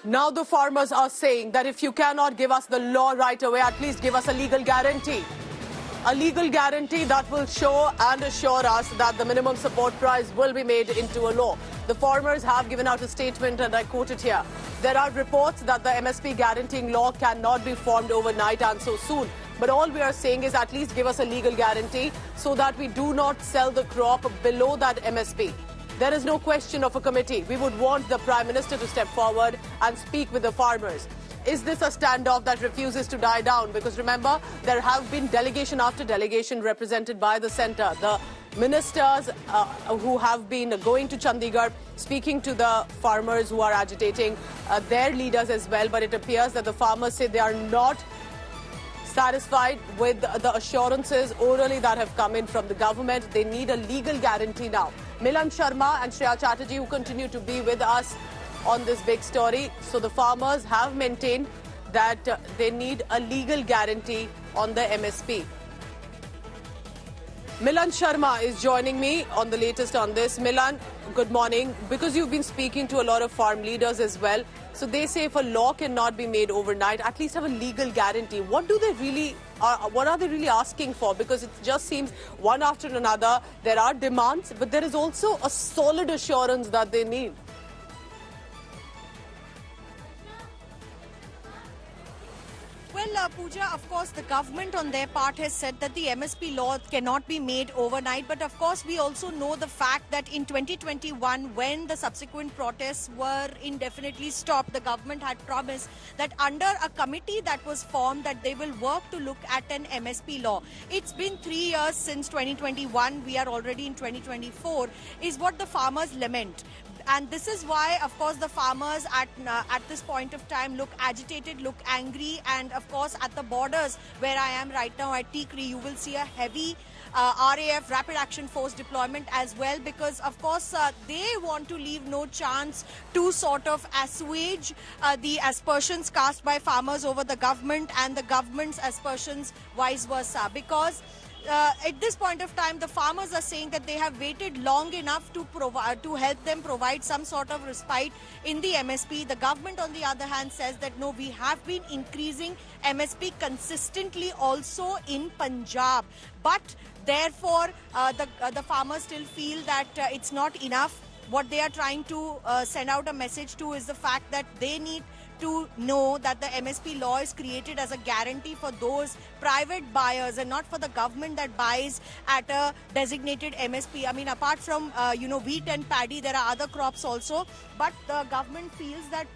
Now the farmers are saying that if you cannot give us the law right away, at least give us a legal guarantee. A legal guarantee that will show and assure us that the minimum support price will be made into a law. The farmers have given out a statement and I quote it here. There are reports that the MSP guaranteeing law cannot be formed overnight and so soon. But all we are saying is at least give us a legal guarantee so that we do not sell the crop below that MSP. There is no question of a committee. We would want the Prime Minister to step forward and speak with the farmers. Is this a standoff that refuses to die down? Because remember, there have been delegation after delegation represented by the centre. The ministers who have been going to Chandigarh, speaking to the farmers who are agitating, their leaders as well. But it appears that the farmers say they are not satisfied with the assurances orally that have come in from the government. They need a legal guarantee now. Milan Sharma and Shreya Chatterjee, who continue to be with us on this big story. So the farmers have maintained that they need a legal guarantee on the MSP. Milan Sharma is joining me on the latest on this. Milan, good morning. Because you've been speaking to a lot of farm leaders as well. So they say if a law cannot be made overnight, at least have a legal guarantee. What are they really asking for? Because it just seems one after another, there are demands, but there is also a solid assurance that they need. Well, Pooja, of course, the government on their part has said that the MSP law cannot be made overnight. But of course, we also know the fact that in 2021, when the subsequent protests were indefinitely stopped, the government had promised that under a committee that was formed, that they will work to look at an MSP law. It's been 3 years since 2021. We are already in 2024, is what the farmers lament. And this is why, of course, the farmers at this point of time look agitated, look angry. And, of course, at the borders where I am right now at Tikri, you will see a heavy RAF, Rapid Action Force deployment as well. Because, of course, they want to leave no chance to sort of assuage the aspersions cast by farmers over the government and the government's aspersions vice versa. Because at this point of time, the farmers are saying that they have waited long enough to help them provide some sort of respite in the MSP. The government, on the other hand, says that no, we have been increasing MSP consistently also in Punjab. But therefore, the farmers still feel that it's not enough. What they are trying to send out a message to is the fact that they need to know that the MSP law is created as a guarantee for those private buyers and not for the government that buys at a designated MSP. I mean, apart from, wheat and paddy, there are other crops also. But the government feels that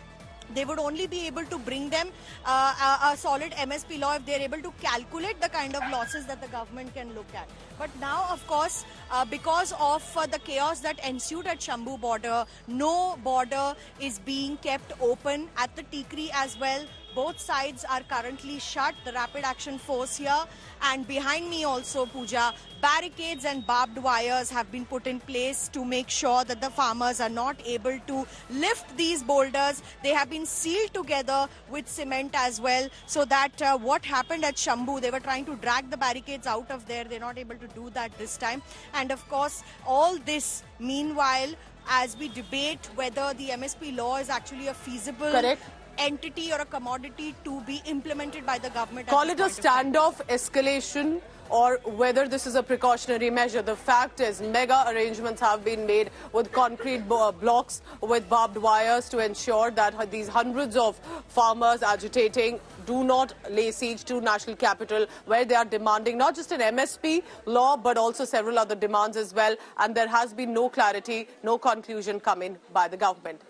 they would only be able to bring them a solid MSP law if they're able to calculate the kind of losses that the government can look at. But now, of course, because of the chaos that ensued at Shambhu border, no border is being kept open at the Tikri as well. Both sides are currently shut, the Rapid Action Force here. And behind me also, Pooja, barricades and barbed wires have been put in place to make sure that the farmers are not able to lift these boulders. They have been sealed together with cement as well, so that what happened at Shambhu, they were trying to drag the barricades out of there. They're not able to do that this time. And of course, all this meanwhile, as we debate whether the MSP law is actually a feasible entity or a commodity to be implemented by the government. Call it a standoff, escalation, or whether this is a precautionary measure. The fact is, mega arrangements have been made with concrete blocks, with barbed wires to ensure that these hundreds of farmers agitating do not lay siege to national capital, where they are demanding not just an MSP law, but also several other demands as well. And there has been no clarity, no conclusion coming by the government.